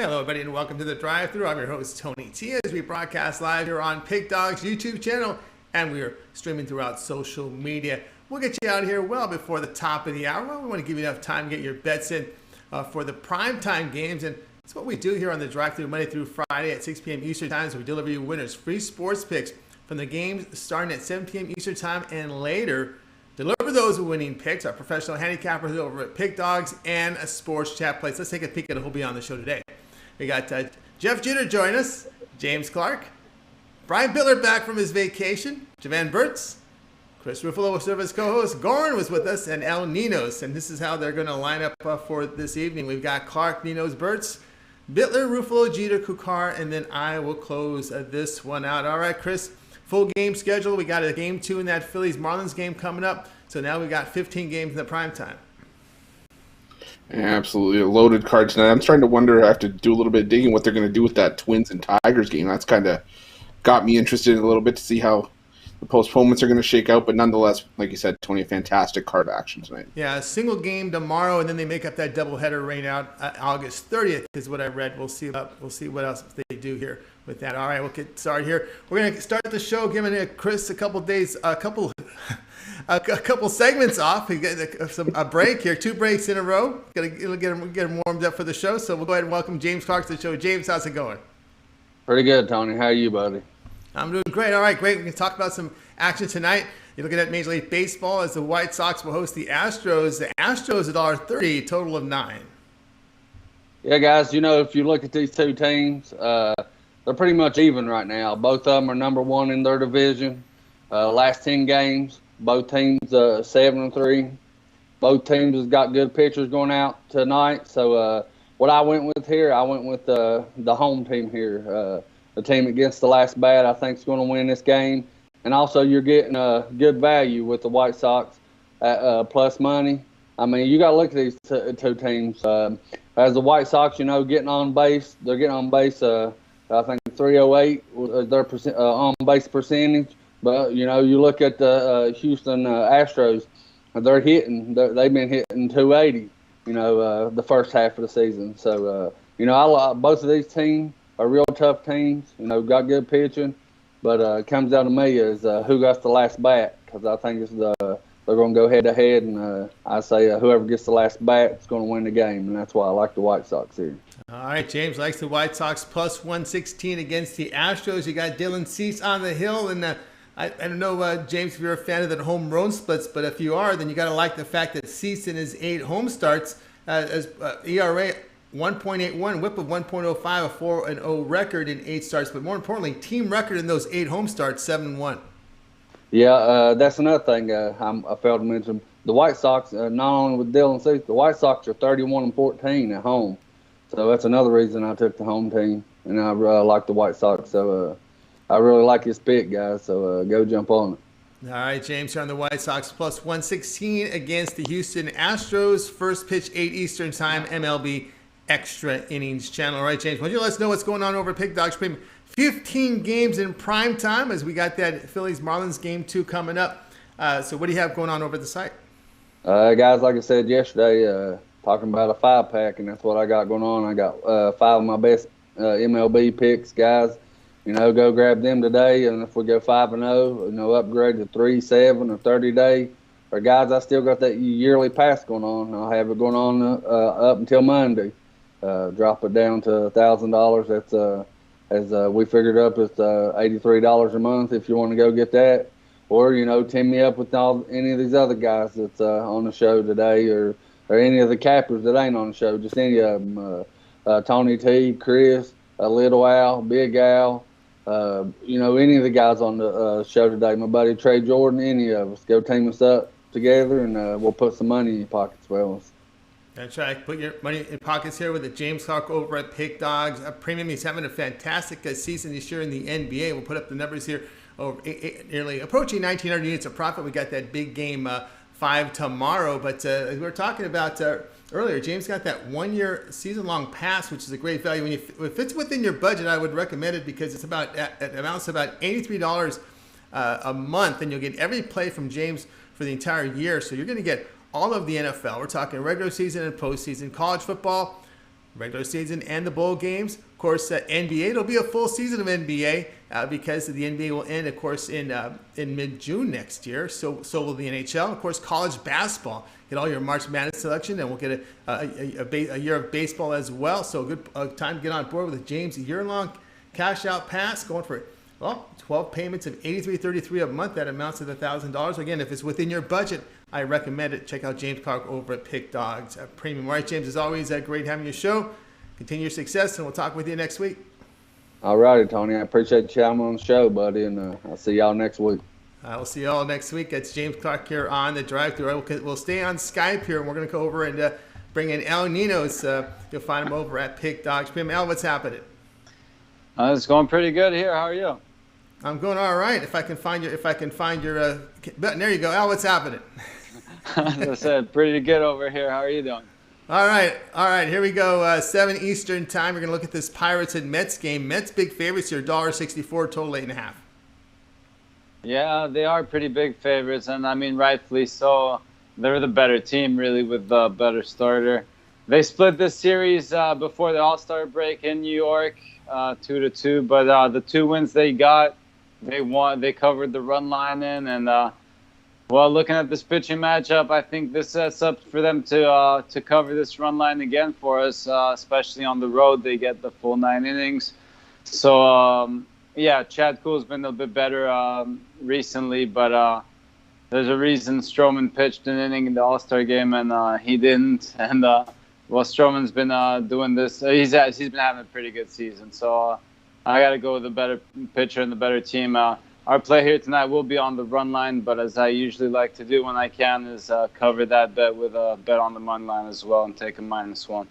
Hello, everybody, and welcome to the Drive-Thru. I'm your host, Tony T, as we broadcast live here on Dawgz YouTube channel, and we are streaming throughout social media. We'll get you out here well before the top of the hour. Well, we want to give you enough time to get your bets in for the primetime games, and that's what we do here on the Drive-Thru Monday through Friday at 6 p.m. Eastern Time. So we deliver you winners, free sports picks from the games starting at 7 p.m. Eastern Time and later. Deliver those winning picks, our professional handicappers over at Dawgz and a sports chat place. Let's take a peek at who'll be on the show today. We got Jeff Jeter join us, James Clark, Brian Bittler back from his vacation, Jovan, Chris Ruffalo, service co-host, Goran was with us, and El Ninos. And this is how they're going to line up for this evening. We've got Clark, Ninos, Bittler, Ruffalo, Jeter, Kukar, and then I will close this one out. All right, Chris, full game schedule. We got a game 2 in that Phillies-Marlins game coming up. So now we got 15 games in the prime time. Yeah, absolutely. A loaded card tonight. I'm trying to wonder, I have to do a little bit of digging what they're going to do with that Twins and Tigers game. That's kind of got me interested in a little bit to see how the postponements are going to shake out. But nonetheless, like you said, Tony, a fantastic card action tonight. Yeah, a single game tomorrow, and then they make up that doubleheader rain out August 30th is what I read. We'll see what else they do here with that. All right, we'll get started here. We're going to start the show giving Chris a couple segments off. We get a break here, 2 breaks in a row. Got to get him warmed up for the show. So we'll go ahead and welcome James Clark to the show. James, how's it going? Pretty good, Tony. How are you, buddy? I'm doing great. All right, great. We can talk about some action tonight. You're looking at Major League Baseball as the White Sox will host the Astros. The Astros $1.30, total of 9. Yeah, guys, if you look at these two teams, they're pretty much even right now. Both of them are number 1 in their division. Last 10 games, both teams 7-3. Both teams has got good pitchers going out tonight. So what I went with here, I went with the home team here. The team that gets the last bat, I think, is going to win this game. And also, you're getting a good value with the White Sox at plus money. I mean, you got to look at these two teams. As the White Sox, getting on base, they're getting on base. I think 308 was their on base percentage. But you look at the Houston Astros, they've been hitting 280. The first half of the season. So I like both of these teams. Are real tough teams, got good pitching, but it comes down to me is who got the last bat, because I think they're going to go head-to-head, and I say whoever gets the last bat is going to win the game, and that's why I like the White Sox here. All right, James likes the White Sox plus 116 against the Astros. You got Dylan Cease on the hill, and I don't know, James, if you're a fan of the home run splits, but if you are, then you got to like the fact that Cease in his 8 home starts as ERA 1.81, whip of 1.05, a 4-0 record in 8 starts. But more importantly, team record in those 8 home starts, 7-1. Yeah, that's another thing I failed to mention. The White Sox, not only with Dylan Cease, the White Sox are 31-14 at home. So that's another reason I took the home team, and I like the White Sox. So I really like his pick, guys. So go jump on it. All right, James, here on the White Sox plus 116 against the Houston Astros. First pitch, 8 Eastern Time, MLB Extra Innings channel. All right, James, why don't you let us know what's going on over at Dawgz Premium? 15 games in prime time as we got that Phillies-Marlins game 2 coming up. So what do you have going on over at the site? Guys, like I said yesterday, talking about a 5-pack, and that's what I got going on. I got 5 of my best MLB picks, guys. Go grab them today, and if we go 5-0, upgrade to 3, 7, or 30-day. Or guys, I still got that yearly pass going on. I'll have it going on up until Monday. Drop it down to $1,000. That's as we figured up, it's $83 a month if you want to go get that, or team me up with any of these other guys that's on the show today, or any of the cappers that ain't on the show. Just any of them. Tony T, Chris, Little Al, Big Al. Any of the guys on the show today. My buddy Trey Jordan. Any of us. Go team us up together, and we'll put some money in your pockets for us. That's right. Put your money in pockets here with the James Clark over at Dawgz Premium. He's having a fantastic season this year in the NBA. We'll put up the numbers here. Nearly approaching 1,900 units of profit. We got that big game 5 tomorrow. But as we were talking about earlier, James got that 1-year season-long pass, which is a great value. If it's within your budget, I would recommend it because it amounts to about $83 a month, and you'll get every play from James for the entire year. So you're going to get all of the NFL. We're talking regular season and postseason, college football, regular season and the bowl games. Of course, NBA, it'll be a full season of NBA because the NBA will end, of course, in mid-June next year. So will the NHL. Of course, college basketball. Get all your March Madness selection, and we'll get a year of baseball as well. So good time to get on board with James' year-long cash-out pass, going for 12 payments of $83.33 a month. That amounts to $1,000. Again, if it's within your budget, I recommend it. Check out James Clark over at Pick Dawgz Premium. All right, James, as always, great having your show. Continue your success, and we'll talk with you next week. All righty, Tony. I appreciate you having me on the show, buddy, and I'll see y'all next week. We'll see you all next week. It's James Clark here on the drive-thru. We'll stay on Skype here, and we're going to go over and bring in El Ninos. You'll find him over at Pick Dawgz Premium. El, what's happening? It's going pretty good here. How are you? I'm going all right. If I can find your button, there you go. El, what's happening? As I said, pretty good over here. How are you doing? All right. Here we go. 7 Eastern time. We're going to look at this Pirates and Mets game. Mets big favorites here, $1.64, total 8.5. Yeah, they are pretty big favorites, and I mean, rightfully so. They're the better team, really, with the better starter. They split this series before the All-Star break in New York, 2-2. But the 2 wins they got, they won. They covered the run line in, and well, looking at this pitching matchup, I think this sets up for them to cover this run line again for us, especially on the road. They get the full 9 innings. So, yeah, Chad Kuhl's been a bit better recently, but there's a reason Stroman pitched an inning in the All-Star game, and he didn't. And, well, Stroman's been doing this. He's been having a pretty good season. So I got to go with the better pitcher and the better team. Our play here tonight will be on the run line, but as I usually like to do when I can is cover that bet with a bet on the money line as well and take a -1.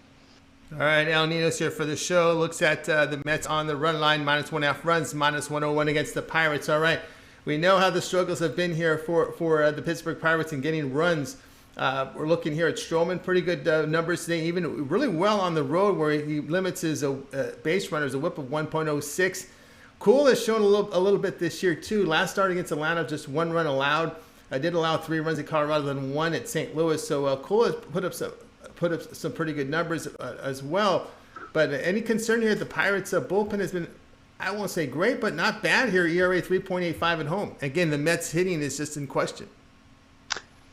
All right, El Ninos here for the show. Looks at the Mets on the run line, -1.5 runs, -101 against the Pirates. All right, we know how the struggles have been here for the Pittsburgh Pirates in getting runs. We're looking here at Stroman, pretty good numbers today, even really well on the road where he limits his base runners, a whip of 1.06. Kuhl has shown a little bit this year, too. Last start against Atlanta, just 1 run allowed. I did allow 3 runs at Colorado, then 1 at St. Louis. So Kuhl has put up some pretty good numbers as well. But any concern here? The Pirates' bullpen has been, I won't say great, but not bad here. ERA 3.85 at home. Again, the Mets hitting is just in question.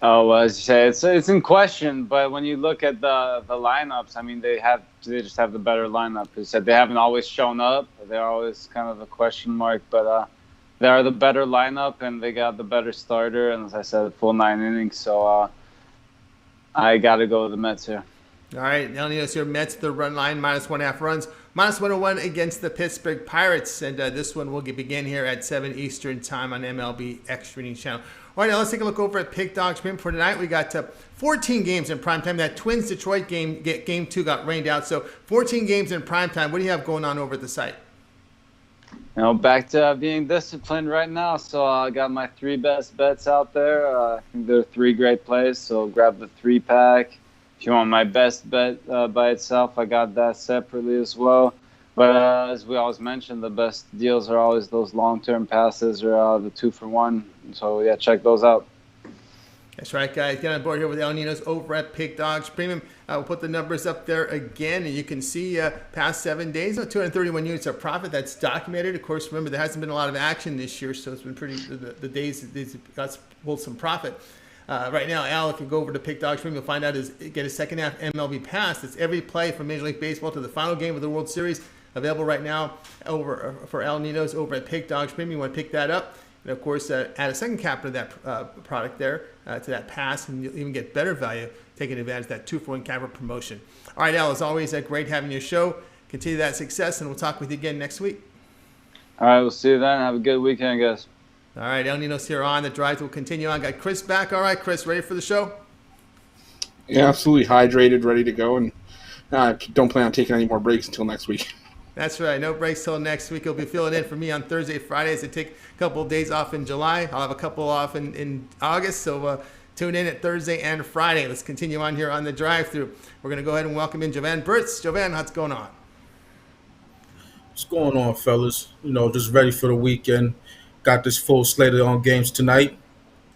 Oh, well, as you say, it's in question. But when you look at the lineups, I mean, they just have the better lineup. As you said, they haven't always shown up. They're always kind of a question mark. But they are the better lineup, and they got the better starter. And as I said, full 9 innings. So I got to go with the Mets here. All right, now Ninos here. Mets, the run line, -1.5 runs, -101 against the Pittsburgh Pirates. And this one will begin here at 7 Eastern time on MLB Extra Innings channel. All right, now let's take a look over at Pick Dawgz Premium for tonight. We got 14 games in primetime. That Twins-Detroit game 2 got rained out. So 14 games in primetime. What do you have going on over at the site? Back to being disciplined right now. So I got my 3 best bets out there. I think there are 3 great plays. So grab the 3-pack. If you want my best bet by itself, I got that separately as well. But as we always mention, the best deals are always those long-term passes or the 2-for-1. So, yeah, check those out. That's right, guys. Get on board here with El Ninos over at Pick Dawgz Premium. We'll put the numbers up there again, and you can see past 7 days, 231 units of profit. That's documented. Of course, remember, there hasn't been a lot of action this year, so it's been pretty – the days got pulled some profit. Right now, Al can go over to Pick Dawgz Premium. You'll find out get a second half MLB pass. It's every play from Major League Baseball to the final game of the World Series. Available right now for El Ninos over at Pick Dawgz Premium. You want to pick that up. And, of course, add a second capper to that product there, to that pass, and you'll even get better value taking advantage of that 2-for-1 capper promotion. All right, Al, as always, great having your show. Continue that success, and we'll talk with you again next week. All right, we'll see you then. Have a good weekend, guys. All right, El Ninos here on the drive. We'll continue on. Got Chris back. All right, Chris, ready for the show? Yeah, absolutely hydrated, ready to go, and don't plan on taking any more breaks until next week. That's right. No breaks till next week. You'll be filling in for me on Thursday, Fridays. I take a couple of days off in July. I'll have a couple off in August. So tune in at Thursday and Friday. Let's continue on here on the drive-thru. We're going to go ahead and welcome in Jovan Burtz. Jovan, what's going on? What's going on, fellas? Just ready for the weekend. Got this full slate on games tonight.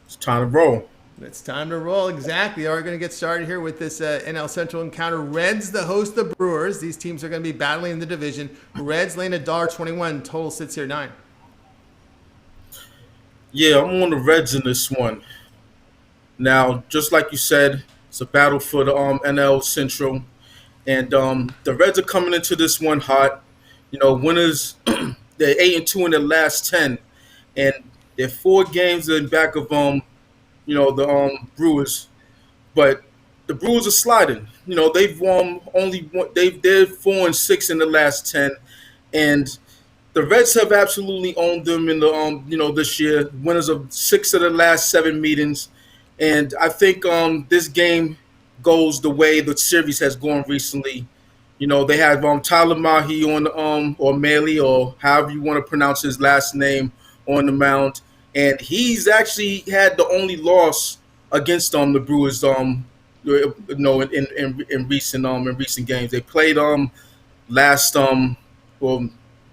It's time to roll. It's time to roll. Exactly. We're going to get started here with this NL Central encounter. Reds, the host of Brewers. These teams are going to be battling in the division. Reds laying $1.21. Total sits here 9. Yeah, I'm on the Reds in this one. Now, just like you said, it's a battle for the NL Central, and the Reds are coming into this one hot. Winners. They're 8-2 in their last 10, and they're 4 games in back of the Brewers, but the Brewers are sliding. They've they're 4-6 in the last 10, and the Reds have absolutely owned them in the this year. Winners of 6 of the last 7 meetings, and I think this game goes the way the series has gone recently. They have Tyler Mahi on or Maley, or however you want to pronounce his last name, on the mound. And he's actually had the only loss against the Brewers in recent games. They played last when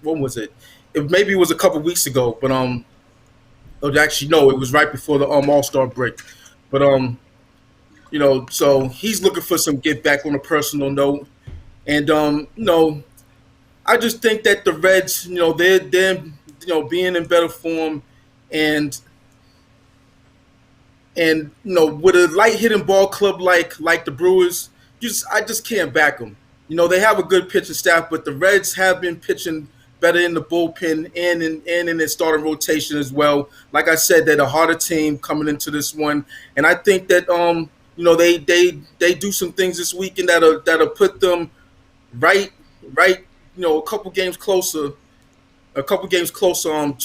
was it? Maybe it was a couple weeks ago, but actually no, it was right before the All-Star break. But so he's looking for some get back on a personal note. And I just think that the Reds, they're being in better form. And with a light hitting ball club like the Brewers, I just can't back them. They have a good pitching staff, but the Reds have been pitching better in the bullpen and in their starting rotation as well. Like I said, they're the harder team coming into this one, and I think that they do some things this weekend that'll put them right a couple games closer to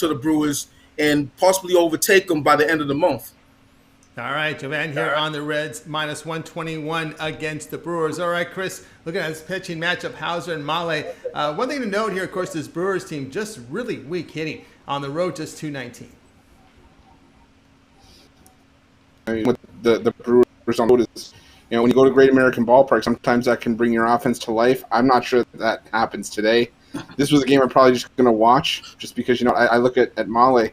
the Brewers, and possibly overtake them by the end of the month. All right, Jovan here on the Reds, -121 against the Brewers. All right, Chris, looking at this pitching matchup, Hauser and Male. One thing to note here, of course, this Brewers team just really weak hitting. On the road, just .219. I mean, with the Brewers on the road is, when you go to Great American Ballpark, sometimes that can bring your offense to life. I'm not sure that happens today. This was a game I'm probably just going to watch, just because, I look at Male.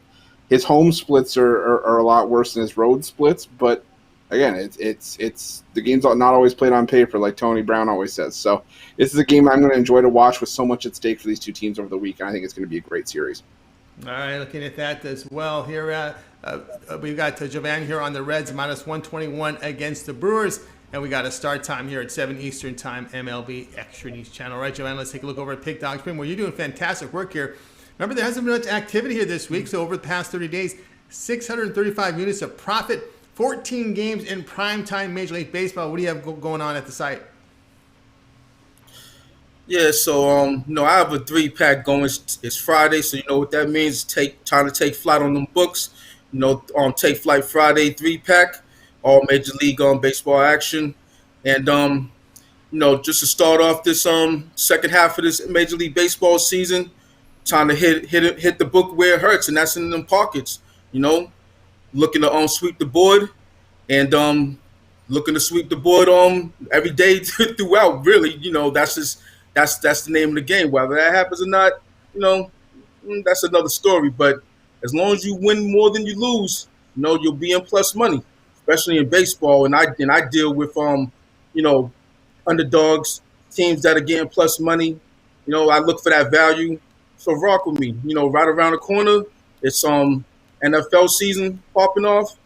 His home splits are a lot worse than his road splits, but again, it's the game's not always played on paper, like Tony Brown always says. So this is a game I'm going to enjoy to watch with so much at stake for these two teams over the week, and I think it's going to be a great series. All right, looking at that as well here. We've got Jovan here on the Reds, -121 against the Brewers. And we got a start time here at 7 Eastern time, MLB Extra News Channel. All right, Jovan, let's take a look over at Pick Dawgz, where you're doing fantastic work here. Remember, there hasn't been much activity here this week, so over the past 30 days, 635 units of profit, 14 games in primetime Major League Baseball. What do you have going on at the site? Yeah, so I have a 3-pack going. It's Friday, so you know what that means. Time to take flight on them books. Take flight Friday 3-pack. All Major League baseball action, and just to start off this second half of this Major League Baseball season, time to hit the book where it hurts, and that's in them pockets. Looking to sweep the board, and looking to sweep the board every day throughout. Really, that's the name of the game. Whether that happens or not, that's another story. But as long as you win more than you lose, you'll be in plus money. Especially in baseball, and I deal with underdogs, teams that are getting plus money. I look for that value. So rock with me. Right around the corner, it's NFL season popping off,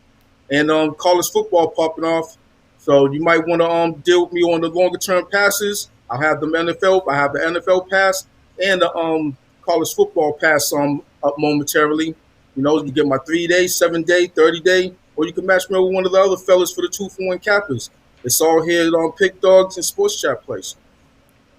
and college football popping off. So you might want to deal with me on the longer term passes. I have the NFL pass and the college football pass up momentarily. You get my 3-day, 7-day, 30-day. Or you can match me with one of the other fellas for the 2-for-1 cappers. It's all here on Pick Dawgz and Sports Chat Place.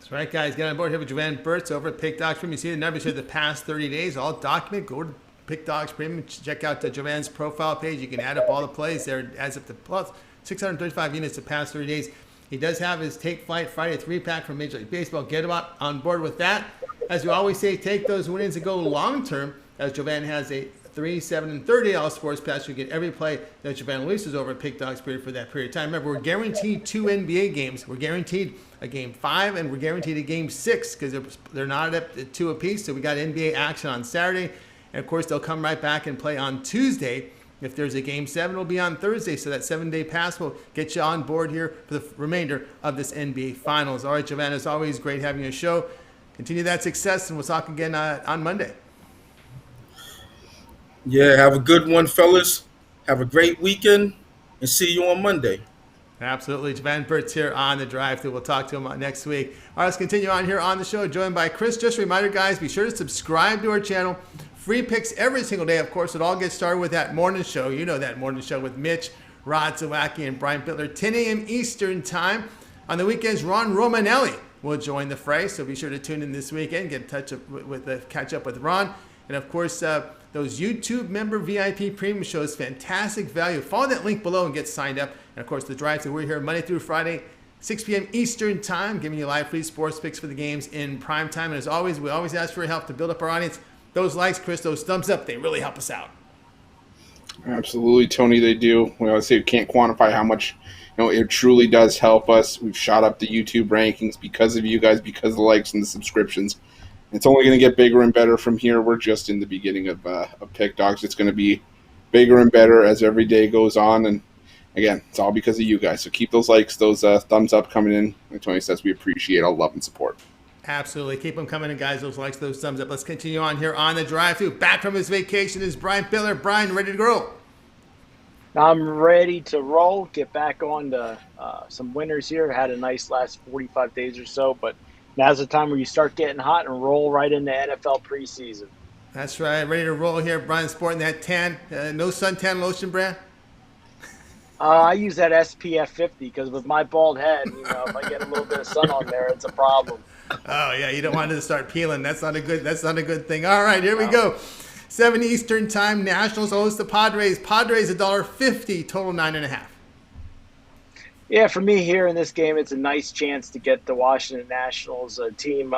That's right, guys. Get on board here with Jovan Burtz over at Pick Dawgz Premium. You see the numbers here the past 30 days, all documented. Go to Pick Dawgz Premium. Check out Jovan's profile page. You can add up all the plays there as up to plus 635 units the past 30 days. He does have his Take Flight Friday 3-pack from Major League Baseball. Get him on board with that. As we always say, take those wins and go long term, as Jovan has a 3, 7, and 30 all sports pass. You get every play that Jovan releases over at Pick Dawgz period for that period of time. Remember, we're guaranteed 2 NBA games. We're guaranteed a game 5, and we're guaranteed a game 6 because they're not at 2 apiece. So we got NBA action on Saturday, and of course they'll come right back and play on Tuesday. If there's a Game 7, it'll be on Thursday, so that 7-day pass will get you on board here for the remainder of this NBA Finals. All right, Jovan, as always, great having you on the show. Continue that success, and we'll talk again on Monday. Yeah, have a good one, fellas. Have a great weekend, and see you on Monday. Absolutely. Jovan Burt's here on the drive-thru. We'll talk to him next week. All right, let's continue on here on the show, joined by Chris. Just a reminder, guys, be sure to subscribe to our channel. Free picks every single day, of course. It all gets started with that morning show. You know that morning show with Mitch, Rod Zawacki, and Brian Bittler, 10 a.m. Eastern time. On the weekends, Ron Romanelli will join the fray, so be sure to tune in this weekend, get in touch with catch up with Ron. And, of course, those YouTube member VIP premium shows, fantastic value. Follow that link below and get signed up. And, of course, the drive-thru, we're here Monday through Friday, 6 p.m. Eastern time, giving you live free sports picks for the games in prime time. And, as always, we always ask for your help to build up our audience. Those likes, Chris, those thumbs up, they really help us out. Absolutely, Tony, they do. We always say we can't quantify how much it truly does help us. We've shot up the YouTube rankings because of you guys, because of the likes and the subscriptions. It's only going to get bigger and better from here. We're just in the beginning of Pick Dawgz. It's going to be bigger and better as every day goes on. And, again, it's all because of you guys. So keep those likes, those thumbs up coming in. Like Tony says, we appreciate all love and support. Absolutely. Keep them coming in, guys. Those likes, those thumbs up. Let's continue on here on the drive-thru. Back from his vacation is Brian Bittler. Brian, ready to go? I'm ready to roll. Get back on to some winners here. Had a nice last 45 days or so, but now's the time where you start getting hot and roll right into NFL preseason. That's right. Ready to roll here. Brian sporting that tan, no suntan lotion brand? I use that SPF 50 because with my bald head, if I get a little bit of sun on there, it's a problem. Oh yeah, you don't want it to start peeling. That's not a good thing. All right, here we go. 7 Eastern time. Nationals host the Padres. Padres $1.50, total 9.5. Yeah, for me here in this game, it's a nice chance to get the Washington Nationals, a team,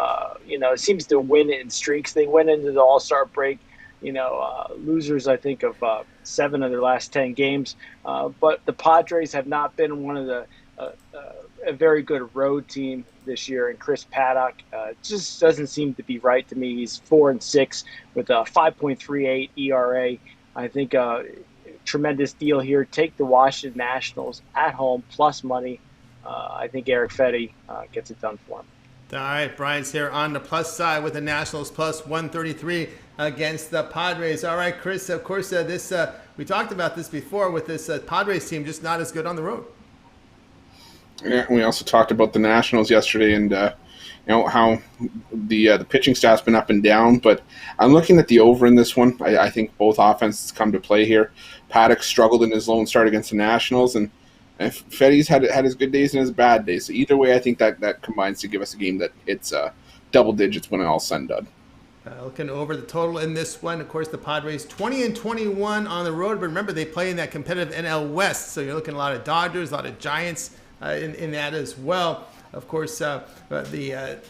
seems to win in streaks. They went into the All-Star break, losers, I think, of 7 of their last 10 games. But the Padres have not been one of the a very good road team this year, and Chris Paddock just doesn't seem to be right to me. He's 4-6 with a 5.38 ERA. I think tremendous deal here. Take the Washington Nationals at home plus money. I think Eric Fetty gets it done for him. All right, Brian's here on the plus side with the Nationals plus 133 against the Padres. All right, Chris, of course, we talked about this before with this Padres team just not as good on the road. Yeah, we also talked about the Nationals yesterday and how the pitching staff's been up and down, but I'm looking at the over in this one. I think both offenses come to play here. Paddock struggled in his lone start against the Nationals, and Fetty's had his good days and his bad days. So either way, I think that combines to give us a game that hits double digits when it all said and done. Looking over the total in this one, of course, the Padres 20-21 on the road, but remember they play in that competitive NL West, so you're looking at a lot of Dodgers, a lot of Giants in that as well. Of course, the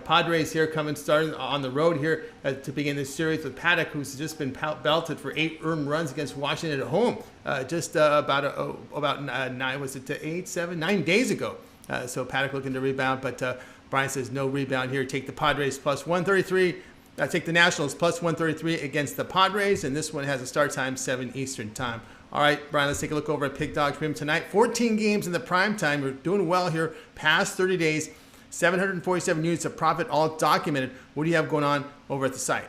Padres here starting on the road here to begin this series with Paddock, who's just been belted for 8 earned runs against Washington at home about 9 days ago. So Paddock looking to rebound, but Brian says no rebound here. Take the Padres plus 133. Take the Nationals plus 133 against the Padres, and this one has a start time 7 Eastern time. All right, Brian, let's take a look over at Pick Dawgz Premium tonight. 14 games in the prime time. We're doing well here. Past 30 days, 747 units of profit, all documented. What do you have going on over at the site?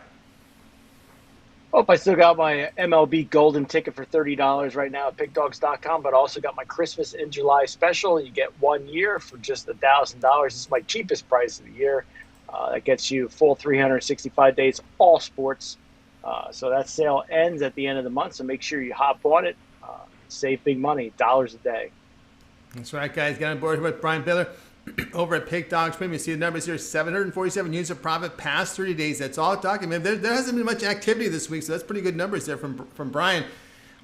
I still got my MLB golden ticket for $30 right now at pickdawgz.com, but I also got my Christmas in July special. You get 1 year for just $1,000. It's my cheapest price of the year. That gets you full 365 days, all sports. So that sale ends at the end of the month, so make sure you hop on it. Save big money, dollars a day. That's right, guys. Get on board with Brian Bittler over at Pick Dawgz Premium. You see the numbers here, 747 units of profit past 30 days. That's all documented. There hasn't been much activity this week, so that's pretty good numbers there from Brian.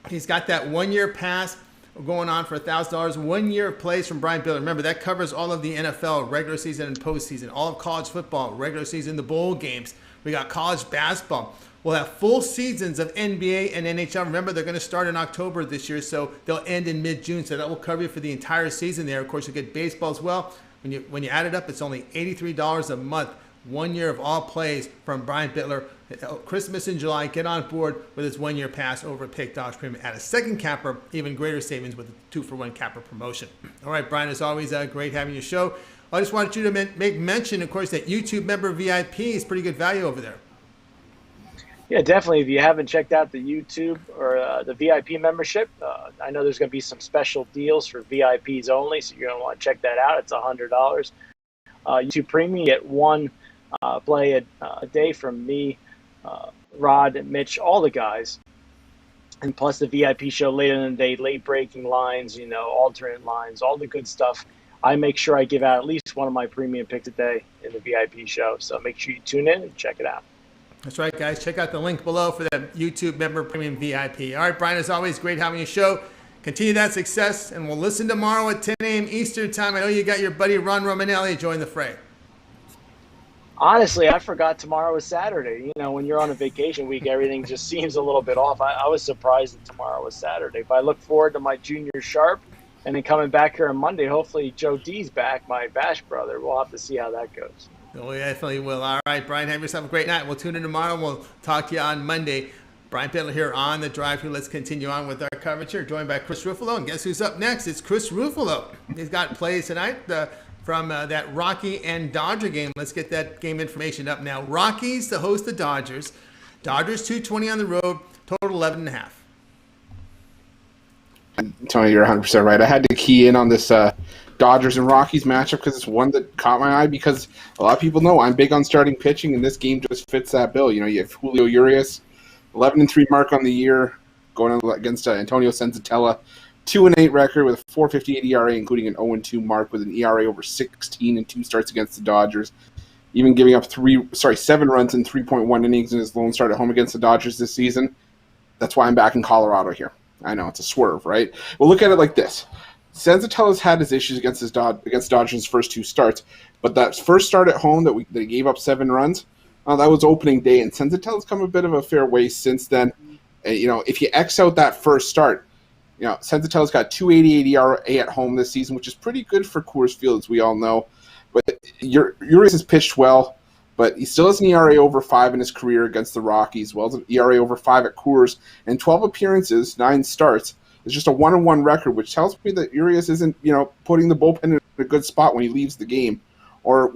He's got that 1 year pass going on for $1,000. 1 year of plays from Brian Bittler. Remember, that covers all of the NFL, regular season and postseason, all of college football, regular season, the bowl games. We got college basketball. We'll have full seasons of NBA and NHL. Remember, they're going to start in October this year, so they'll end in mid-June. So that will cover you for the entire season there. Of course, you'll get baseball as well. When you add it up, it's only $83 a month 1 year of all plays from Brian Bitler. Christmas in July. Get on board with his 1 year pass over at Pick Dawgz Premium. Add a second capper, even greater savings with a 2-for-1 capper promotion. All right, Brian, as always, great having your show. I just wanted you to make mention, of course, that YouTube member VIP is pretty good value over there. Yeah, definitely. If you haven't checked out the YouTube or the VIP membership, I know there's going to be some special deals for VIPs only, so you're going to want to check that out. It's $100. YouTube Premium, you get one play a day from me, Rod, Mitch, all the guys. And plus the VIP show later in the day, late breaking lines, alternate lines, all the good stuff. I make sure I give out at least one of my premium picks a day in the VIP show. So make sure you tune in and check it out. That's right, guys. Check out the link below for the YouTube member premium VIP. All right, Brian, as always, great having your show. Continue that success, and we'll listen tomorrow at 10 a.m. Eastern time. I know you got your buddy Ron Romanelli join the fray. Honestly, I forgot tomorrow was Saturday. When you're on a vacation week, everything just seems a little bit off. I was surprised that tomorrow was Saturday. But I look forward to my junior sharp. And then coming back here on Monday, hopefully Joe D's back, my Bash brother. We'll have to see how that goes. Oh, we definitely will. All right, Brian, have yourself a great night. We'll tune in tomorrow, and we'll talk to you on Monday. Brian Pitler here on the drive-thru. Let's continue on with our coverage here, joined by Chris Ruffalo. And guess who's up next? It's Chris Ruffalo. He's got plays tonight from that Rocky and Dodger game. Let's get that game information up now. Rockies to host the Dodgers. Dodgers 220 on the road, total 11.5. Tony, you're 100% right. I had to key in on this Dodgers and Rockies matchup because it's one that caught my eye because a lot of people know I'm big on starting pitching, and this game just fits that bill. You have Julio Urias, 11-3 mark on the year, going against Antonio Senzatella, 2-8 record with a 4.58 ERA, including an 0-2 mark with an ERA over 16 and 2 starts against the Dodgers, even giving up 7 runs in 3.1 innings in his lone start at home against the Dodgers this season. That's why I'm back in Colorado here. I know, it's a swerve, right? Well, look at it like this. Senzatella's had his issues against Dodgers' first 2 starts, but that first start at home that they gave up 7 runs, that was opening day, and Senzatella's come a bit of a fair way since then. If you X out that first start, Senzatella's got 2.88 ERA at home this season, which is pretty good for Coors Field, as we all know. But Urias has pitched well, but he still has an ERA over 5 in his career against the Rockies, well as an ERA over 5 at Coors, and 12 appearances, 9 starts. It's just a 1-1 record, which tells me that Urias isn't, putting the bullpen in a good spot when he leaves the game, or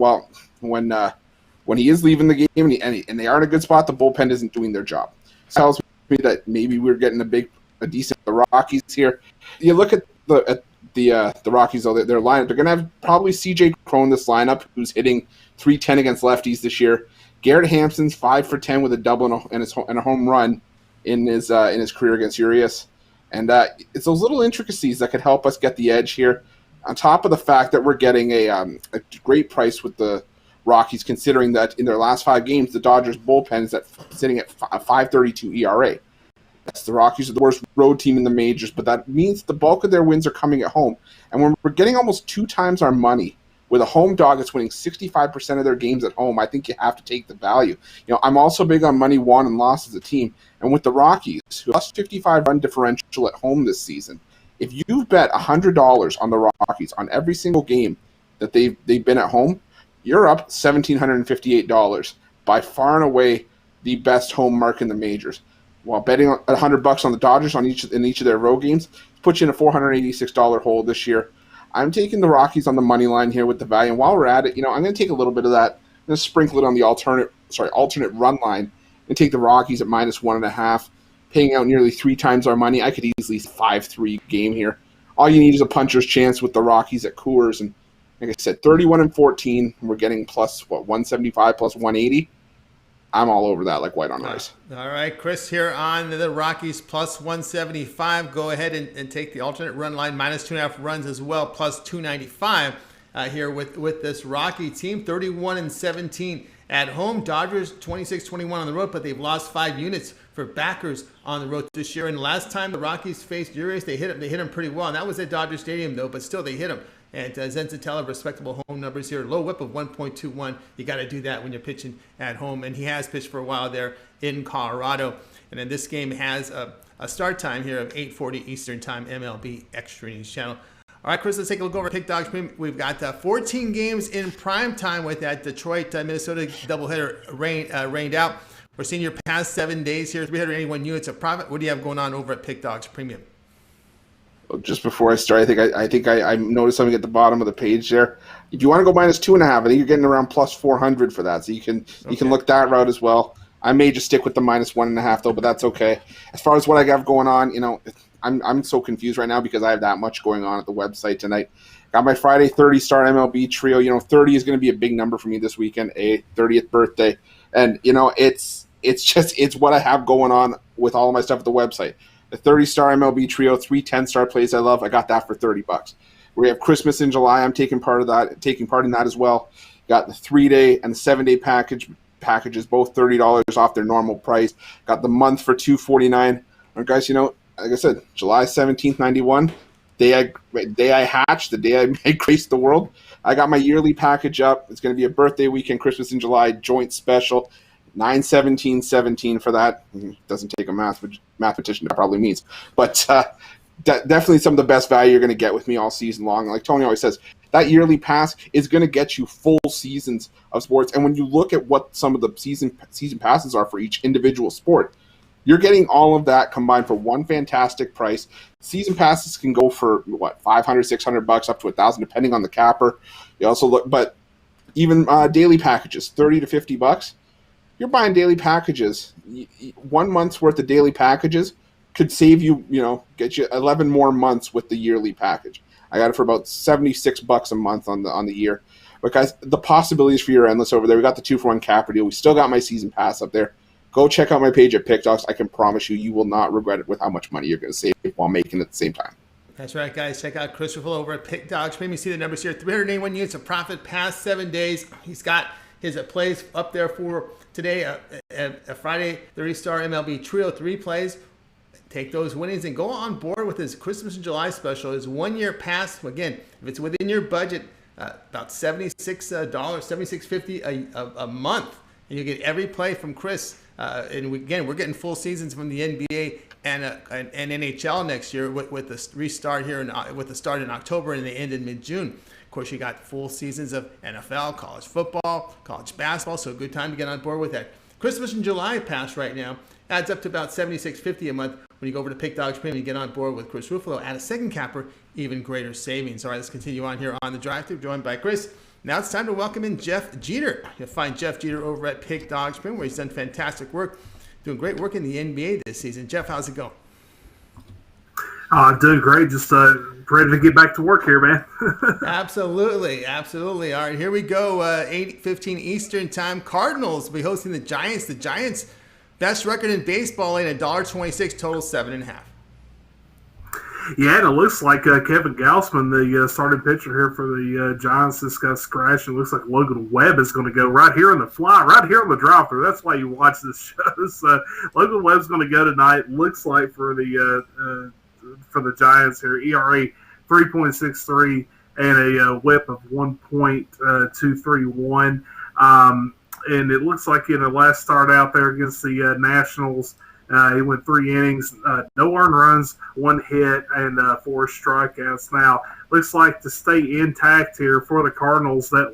when he is leaving the game and they are in a good spot, the bullpen isn't doing their job. It tells me that maybe we're getting a decent Rockies here. You look at the Rockies though, their lineup. They're going to have probably C.J. Cron this lineup, who's hitting .310 against lefties this year. Garrett Hampson's 5 for 10 with a double and a home run in his career against Urias. And it's those little intricacies that could help us get the edge here, on top of the fact that we're getting a great price with the Rockies, considering that in their last 5 games, the Dodgers bullpen is sitting at 5.32 ERA. Yes, the Rockies are the worst road team in the majors, but that means the bulk of their wins are coming at home. And when we're getting almost 2 times our money with a home dog that's winning 65% of their games at home, I think you have to take the value. I'm also big on money won and lost as a team. And with the Rockies, who lost 55 run differential at home this season, if you bet $100 on the Rockies on every single game that they've been at home, you're up $1,758, by far and away the best home mark in the majors. While betting $100 on the Dodgers in each of their road games puts you in a $486 hole this year. I'm taking the Rockies on the money line here with the value. And while we're at it, I'm going to take a little bit of that. I'm going to sprinkle it on the alternate run line and take the Rockies at -1.5, paying out nearly 3 times our money. I could easily 5-3 game here. All you need is a puncher's chance with the Rockies at Coors, and like I said, 31-14. We're getting plus 175 plus 180. I'm all over that like white on rice. All right, Chris here on the Rockies plus 175. Go ahead and take the alternate run line, -2.5 runs as well, plus 295 here with this Rocky team. 31-17 at home. Dodgers 26-21 on the road, but they've lost 5 units for backers on the road this year. And last time the Rockies faced Urias, they hit him pretty well. And that was at Dodger Stadium though, but still they hit him. And Senzatella, respectable home numbers here. Low whip of 1.21. You got to do that when you're pitching at home. And he has pitched for a while there in Colorado. And then this game has a start time here of 8:40 Eastern Time, MLB Extra News Channel. All right, Chris, let's take a look over at Pick Dawgz Premium. We've got 14 games in prime time with that Detroit, Minnesota doubleheader rained out. We're seeing your past 7 days here, 381 units of profit. What do you have going on over at Pick Dawgz Premium? Just before I start, I think I noticed something at the bottom of the page there. If you want to go minus 2.5, I think you're getting around plus 400 for that. So you can look that route as well. I may just stick with the minus 1.5 though, but that's okay. As far as what I have going on, I'm so confused right now because I have that much going on at the website tonight. Got my Friday 30-star MLB trio. 30 is going to be a big number for me this weekend, 30th birthday, and it's what I have going on with all of my stuff at the website. The 30-star MLB trio, 3 10-star plays I love. I got that for $30. We have Christmas in July. I'm taking part in that as well. Got the 3-day and the 7-day packages, both $30 off their normal price. Got the month for $249. And guys, like I said, July 17th, 91, day I hatched, the day I graced the world. I got my yearly package up. It's going to be a birthday weekend, Christmas in July, joint special. 9/17/17 for that. Doesn't take a mathematician, that probably means. But definitely some of the best value you're going to get with me all season long. Like Tony always says, that yearly pass is going to get you full seasons of sports. And when you look at what some of the season passes are for each individual sport, you're getting all of that combined for one fantastic price. Season passes can go for $500, $600, up to $1,000, depending on the capper. You also look, but even daily packages, $30 to $50. You're buying daily packages. 1 month's worth of daily packages could save you, get you 11 more months with the yearly package. I got it for about $76 a month on the year. But guys, the possibilities for you are endless over there. We got the 2-for-1 capper deal. We still got my season pass up there. Go check out my page at Pick Dawgz. I can promise you will not regret it with how much money you're going to save while making it at the same time. That's right, guys. Check out Chris Ruffalo over at Pick Dawgz Premium. You see the numbers here. 381 units of profit past 7 days. He's got his plays up there for today, a Friday 30-star MLB trio, 3 plays. Take those winnings and go on board with his Christmas in July special. His 1-year pass, again, if it's within your budget, about $76, $76.50 a month. And you get every play from Chris. And we're getting full seasons from the NBA and NHL next year with the restart here with the start in October and the end in mid-June. Of course, you got full seasons of NFL, college football, college basketball, so a good time to get on board with that. Christmas in July pass right now adds up to about $76.50 a month. When you go over to Pick Dawgz Premium and get on board with Chris Ruffalo, add a second capper, even greater savings. All right, let's continue on here on the drive thru, joined by Chris. Now it's time to welcome in Jeff Jeter. You'll find Jeff Jeter over at Pick Dawgz Premium, where he's done fantastic work, doing great work in the NBA this season. Jeff, how's it going? Doing great. Just ready to get back to work here, man. Absolutely. All right, here we go. 8:15 Eastern time. Cardinals will be hosting the Giants. The Giants' best record in baseball, at $1.26, total 7.5. Yeah, and it looks like Kevin Gausman, the starting pitcher here for the Giants, just got scratched. It looks like Logan Webb is going to go right here on the fly, right here on the drive-thru. That's why you watch this show. So Logan Webb's going to go tonight. Looks like for the Giants here, ERA 3.63 and a WHIP of 1.231. And it looks like in the last start out there against the Nationals, he went 3 innings, no earned runs, 1 hit, and 4 strikeouts. Now, looks like to stay intact here for the Cardinals, that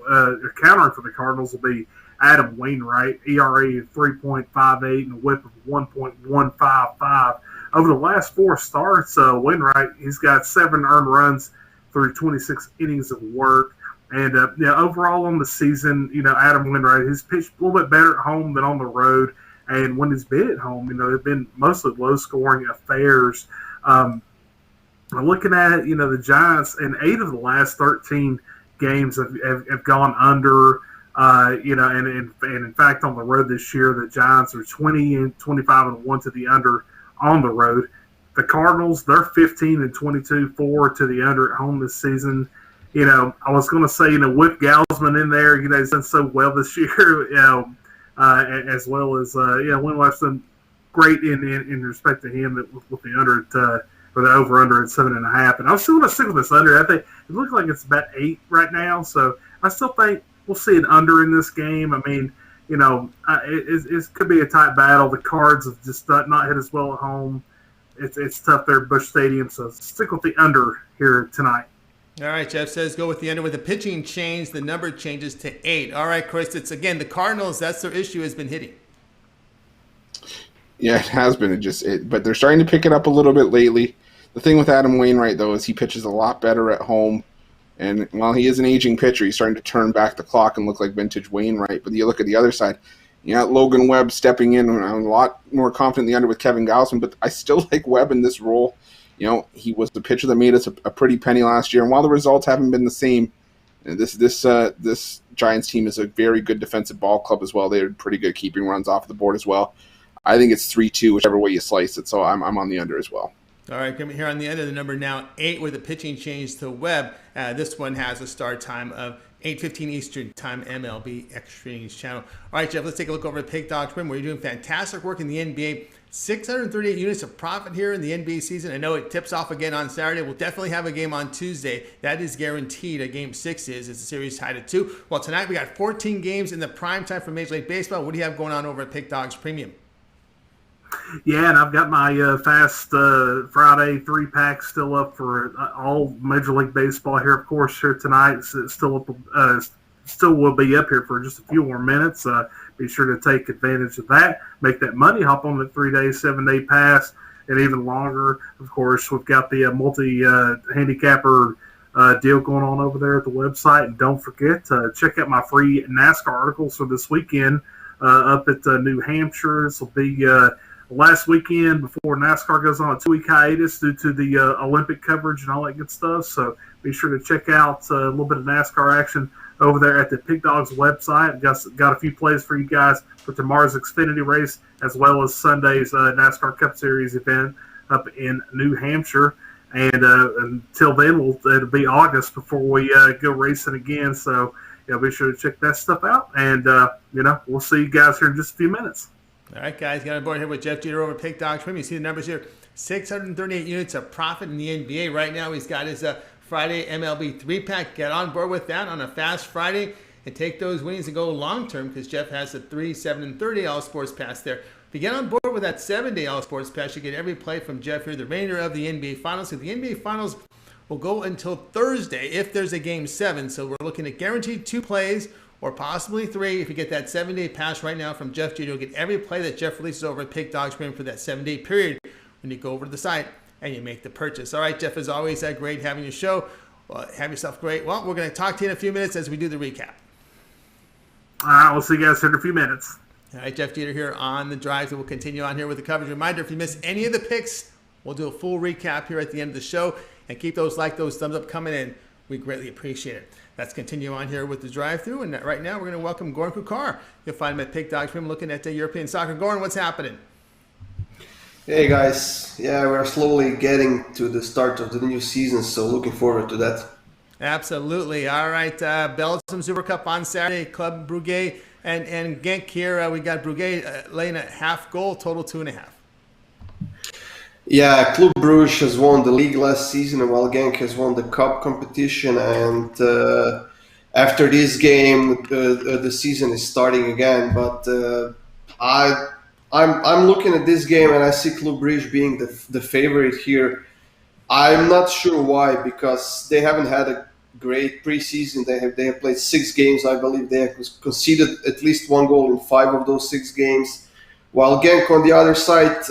countering for the Cardinals will be Adam Wainwright, ERA of 3.58 and a WHIP of 1.155. Over the last 4 starts, Wainwright, he's got 7 earned runs through 26 innings of work. And overall on the season, Adam Wainwright, he's pitched a little bit better at home than on the road. And when he's been at home, they've been mostly low-scoring affairs. Looking at, the Giants, in 8 of the last 13 games have gone under. And in fact, on the road this year, the Giants are 20-25-1 to the under on the road. The Cardinals, they're 15-22-4 to the under at home this season. I was going to say, with Gausman in there, he's done so well this year, as well as, Winleff's done great in respect to him with the under or the over-under at 7.5. And I'm still going to stick with this under. I think it looks like it's about 8 right now. So I still think we'll see an under in this game. I mean, it could be a tight battle. The Cards have just not hit as well at home. It's tough there at Busch Stadium. So stick with the under here tonight. All right, Jeff says go with the under with the pitching change. The number changes to 8. All right, Chris, it's again the Cardinals. That's their issue, has been hitting. Yeah, it has been. But they're starting to pick it up a little bit lately. The thing with Adam Wainwright, though, is he pitches a lot better at home. And while he is an aging pitcher, he's starting to turn back the clock and look like vintage Wainwright. But you look at the other side, you got Logan Webb stepping in. I'm a lot more confident in the under with Kevin Gausman, but I still like Webb in this role. You know, he was the pitcher that made us a pretty penny last year. And while the results haven't been the same, this Giants team is a very good defensive ball club as well. They're pretty good keeping runs off the board as well. I think it's 3-2, whichever way you slice it. So I'm on the under as well. All right, coming here on the end of the number now 8 with a pitching change to Webb. This one has a start time of 8:15 Eastern Time, MLB Exchange Channel. All right, Jeff, let's take a look over at Pick Dawgz, where you're doing fantastic work in the NBA. 638 units of profit here in the NBA season. I know it tips off again on Saturday. We'll definitely have a game on Tuesday. That is guaranteed. A game 6 is. It's a series tied at 2. Well, tonight we got 14 games in the prime time for Major League Baseball. What do you have going on over at Pick Dawgz Premium? Yeah, and I've got my Fast Friday 3-pack still up for all Major League Baseball here, of course, here tonight. It's still up, still will be up here for just a few more minutes. Be sure to take advantage of that. Make that money. Hop on the 3-day, 7-day pass, and even longer. Of course, we've got the multi-handicapper deal going on over there at the website. And don't forget to check out my free NASCAR articles for this weekend up at New Hampshire. This will be last weekend before NASCAR goes on a 2-week hiatus due to the Olympic coverage and all that good stuff. So be sure to check out a little bit of NASCAR action over there at the Pick Dawgz website. Got a few plays for you guys for tomorrow's Xfinity race, as well as Sunday's NASCAR Cup Series event up in New Hampshire. And until then, it'll be August before we go racing again. So be sure to check that stuff out. And, we'll see you guys here in just a few minutes. All right, guys, got on board here with Jeff Jeter over Pick Dawgz Premium. You see the numbers here, 638 units of profit in the NBA. Right now, he's got his Friday MLB 3-pack. Get on board with that on a fast Friday and take those winnings and go long-term, because Jeff has the 3, 7, and 30 All Sports Pass there. If you get on board with that 7-day All Sports Pass, you get every play from Jeff here, the remainder of the NBA Finals. So the NBA Finals will go until Thursday if there's a Game 7. So we're looking at guaranteed 2 plays, or possibly 3. If you get that 7-day pass right now from Jeff Jeter, you'll get every play that Jeff releases over at Pick Dawgz Premium for that 7-day period when you go over to the site and you make the purchase. All right, Jeff, as always, great having your show. Well, have yourself great. Well, we're going to talk to you in a few minutes as we do the recap. All right, we'll see you guys here in a few minutes. All right, Jeff Jeter here on the drive. So we'll continue on here with the coverage. Reminder, if you miss any of the picks, we'll do a full recap here at the end of the show. And keep those thumbs up coming in. We greatly appreciate it. Let's continue on here with the drive-through. And right now, we're going to welcome Goran Kukar. You'll find him at Pick Dawgz Premium looking at European soccer. Goran, what's happening? Hey, guys. Yeah, we're slowly getting to the start of the new season, so looking forward to that. Absolutely. All right. Belgium Super Cup on Saturday. Club Brugge and Genk here. We got Brugge laying a half goal, total 2.5. Yeah, Club Brugge has won the league last season, while Genk has won the cup competition. And after this game, the season is starting again. But I'm looking at this game, and I see Club Brugge being the favorite here. I'm not sure why, because they haven't had a great preseason. They have played 6 games, I believe. They have conceded at least 1 goal in 5 of those 6 games. While Genk, on the other side,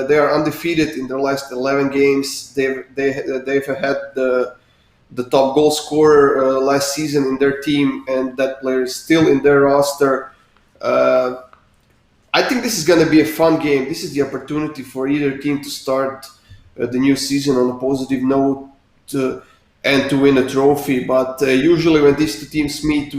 they are undefeated in their last 11 games. They've had the top goal scorer last season in their team, and that player is still in their roster. I think this is going to be a fun game. This is the opportunity for either team to start the new season on a positive note and to win a trophy. But usually when these 2 teams meet,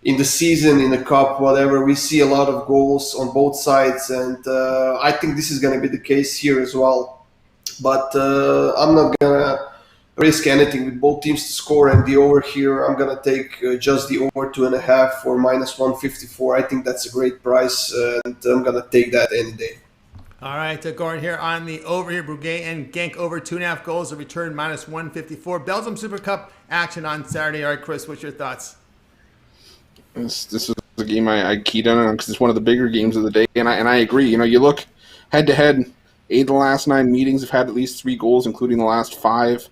in the season, in the cup, whatever, we see a lot of goals on both sides, and I think this is going to be the case here as well. But I'm not going to risk anything with both teams to score, and the over here, I'm going to take just the over 2.5 for -154. I think that's a great price, and I'm going to take that any day. All right, Goran here on the over here. Brugge and Genk over 2.5 goals. A return -154. Belgium Super Cup action on Saturday. All right, Chris, what's your thoughts? This is a game I keyed in on because it's one of the bigger games of the day, and I agree. You look head to head, 8 of the last 9 meetings have had at least 3 goals, including the last 5.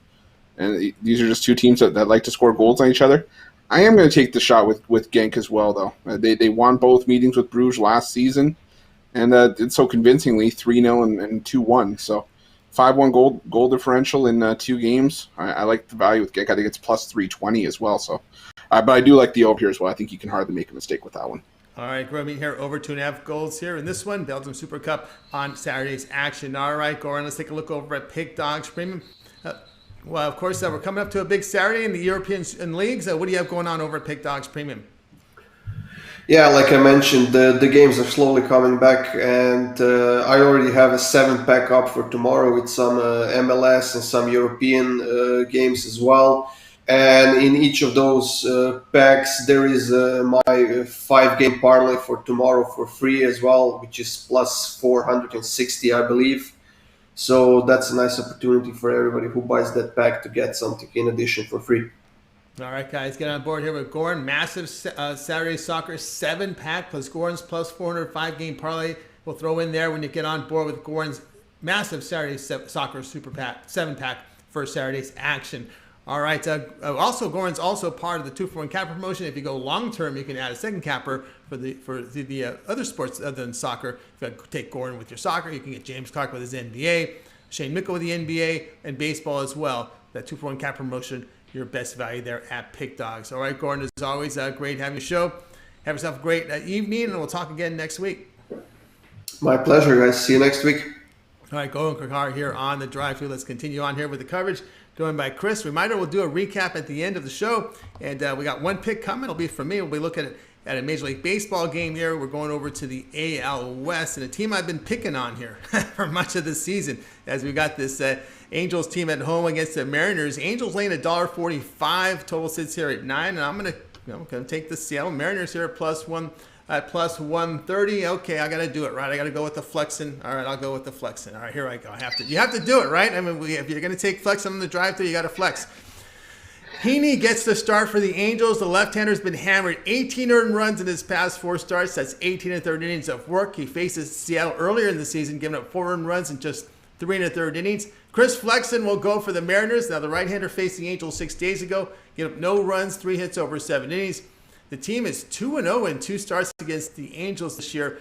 and these are just two teams that like to score goals on each other. I am going to take the shot with Genk as well, though. They won both meetings with Brugge last season, and did so convincingly, 3-0 and 2-1. So 5-1 goal differential in 2 games. I like the value with Genk. I think it's plus 320 as well. So, but I do like the over here as well. I think you can hardly make a mistake with that one. All right, Goran here, over 2.5 goals here in this one. Belgium Super Cup on Saturday's action. All right, Goran, let's take a look over at Pick Dawgz Premium. Well, of course, we're coming up to a big Saturday in the European leagues. What do you have going on over at Pick Dawgz Premium? Yeah, like I mentioned, the games are slowly coming back, and I already have a 7-pack up for tomorrow with some MLS and some European games as well. And in each of those packs, there is my 5-game parlay for tomorrow for free as well, which is plus 460, I believe. So that's a nice opportunity for everybody who buys that pack to get something in addition for free. All right, guys, get on board here with Goran. Massive Saturday Soccer 7-pack plus Goran's plus 400 5-game parlay. We'll throw in there when you get on board with Goran's massive Saturday Soccer Super Pack 7-pack for Saturday's action. All right. Also, Goran's also part of the 2-for-1 capper promotion. If you go long term, you can add a second capper for the other sports other than soccer. If you take Goran with your soccer, you can get James Clark with his NBA, Shane Mickle with the NBA, and baseball as well. That 2-for-1 capper promotion, your best value there at Pick Dawgz. All right, Goran, as always, great having you show. Have yourself a great evening, and we'll talk again next week. My pleasure, guys. See you next week. All right, Goran Kakar here on the drive-thru. Let's continue on here with the coverage. Joined by Chris. Reminder, we'll do a recap at the end of the show. And we got one pick coming. It'll be from me. We'll be looking at a Major League Baseball game here. We're going over to the AL West. And a team I've been picking on here for much of the season. As we got this Angels team at home against the Mariners. Angels laying $1.45. Total sits here at 9. And I'm going to take the Seattle Mariners here at plus 130. Okay, I got to do it, right? I got to go with the flexing. All right, I'll go with the flexing. All right, here I go. You have to do it, right? I mean, if you're going to take flex on the drive-thru, you got to flex. Heaney gets the start for the Angels. The left-hander's been hammered 18 earned runs in his past 4 starts. That's 18 1/3 innings of work. He faces Seattle earlier in the season, giving up 4 earned runs in just 3 1/3 innings. Chris Flexen will go for the Mariners. Now, the right-hander faced the Angels 6 days ago. Gave up no runs, 3 hits over 7 innings. The team is 2-0 in 2 starts against the Angels this year.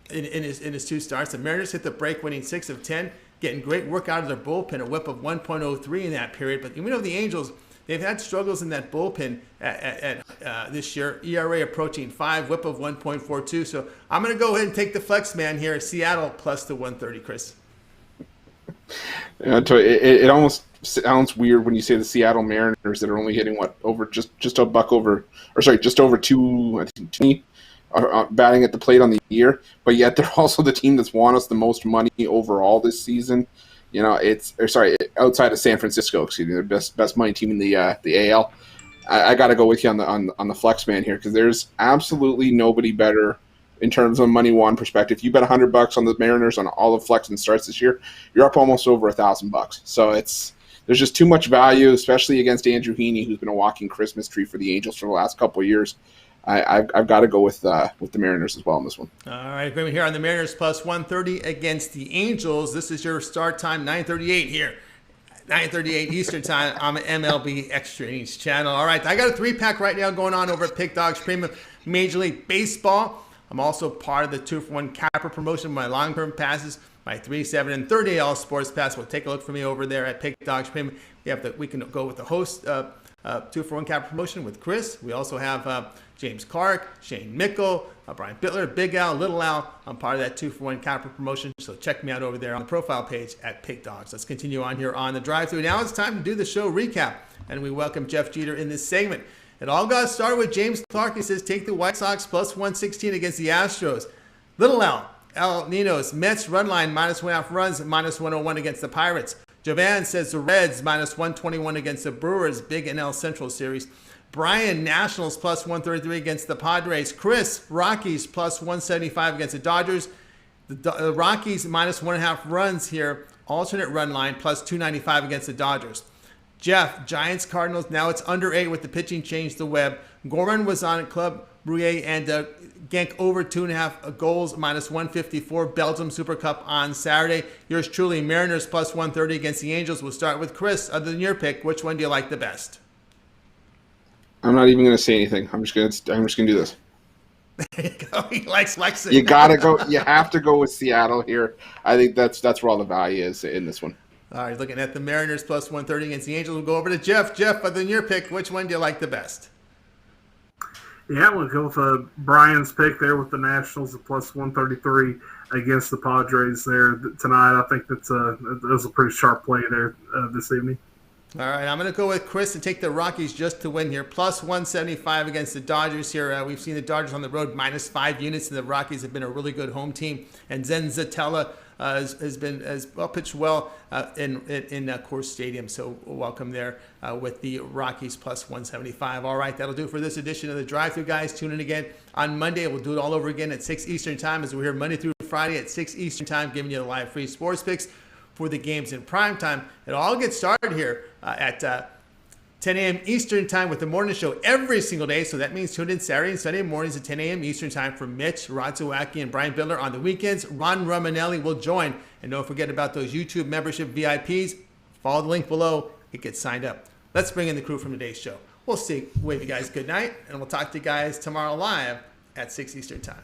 In his 2 starts, the Mariners hit the break, winning 6 of 10, getting great work out of their bullpen, a WHIP of 1.03 in that period. But even though the Angels, they've had struggles in that bullpen this year. ERA approaching 5, WHIP of 1.42. So I'm going to go ahead and take the flex man here, Seattle plus the 130, Chris. It almost sounds weird when you say the Seattle Mariners that are only hitting just over 2, I think, 2 batting at the plate on the year, but yet they're also the team that's won us the most money overall this season. You know, outside of San Francisco, excuse me, the best money team in the AL. I got to go with you on the flex man here because there's absolutely nobody better in terms of money won perspective. You bet $100 on the Mariners on all of flex and starts this year, you're up almost over $1,000. So there's just too much value, especially against Andrew Heaney, who's been a walking Christmas tree for the Angels for the last couple of years. I've got to go with the Mariners as well in this one. All right, agreement here on the Mariners plus 130 against the Angels. This is your start time, 9:38 here. 9:38 Eastern time on MLB Extra Innings channel. All right, I got a 3-pack right now going on over at Pick Dawgz Premium Major League Baseball. I'm also part of the 2-for-1 capper promotion, my long-term passes, my 3, 7, and 30 AL Sports Pass. Well, take a look for me over there at Pick Dawgz Premium. We can go with the host 2-for-1 capper promotion with Chris. We also have James Clark, Shane Mickle, Brian Bittler, Big Al, Little Al. I'm part of that 2-for-1 capper promotion, so check me out over there on the profile page at Pick Dawgz. Let's continue on here on the drive-thru. Now it's time to do the show recap, and we welcome Jeff Jeter in this segment. It all got started with James Clark. He says, take the White Sox plus 116 against the Astros. Little Al Ninos, Mets run line minus 1.5 runs, minus 101 against the Pirates. Jovan says the Reds minus 121 against the Brewers, big NL Central series. Brian, Nationals plus 133 against the Padres. Chris, Rockies plus 175 against the Dodgers. The Rockies minus 1.5 runs here, alternate run line plus 295 against the Dodgers. Jeff, Giants, Cardinals, now it's under 8 with the pitching change to Webb. Goran was on Club Brugge and Genk over 2.5 goals, minus 154. Belgium Super Cup on Saturday. Yours truly, Mariners plus 130 against the Angels. We'll start with Chris. Other than your pick, which one do you like the best? I'm not even going to say anything. I'm just going to do this. There you go. He likes flexing. You got to go. You have to go with Seattle here. I think that's where all the value is in this one. All right, looking at the Mariners plus 130 against the Angels. We'll go over to Jeff. Jeff, other than your pick, which one do you like the best? Yeah, we'll go with Brian's pick there with the Nationals at plus 133 against the Padres there tonight. I think that was a pretty sharp play there this evening. All right, I'm going to go with Chris and take the Rockies just to win here. Plus 175 against the Dodgers here. We've seen the Dodgers on the road minus 5 units, and the Rockies have been a really good home team. And Zen Zatella has pitched well in Coors Stadium. So welcome there with the Rockies plus 175. All right, that'll do it for this edition of the Drive-Thru, guys. Tune in again on Monday. We'll do it all over again at 6 Eastern time, as we're here Monday through Friday at 6 Eastern time, giving you the live free sports picks for the games in prime time. It all gets started here at 10 a.m. Eastern time with the morning show every single day. So that means tune in Saturday and Sunday mornings at 10 a.m. Eastern time for Mitch, Rod Zawacki, and Brian Bidler. On the weekends, Ron Romanelli will join. And don't forget about those YouTube membership VIPs. Follow the link below. It gets signed up. Let's bring in the crew from today's show. We'll wave you guys good night, and we'll talk to you guys tomorrow live at 6 Eastern time.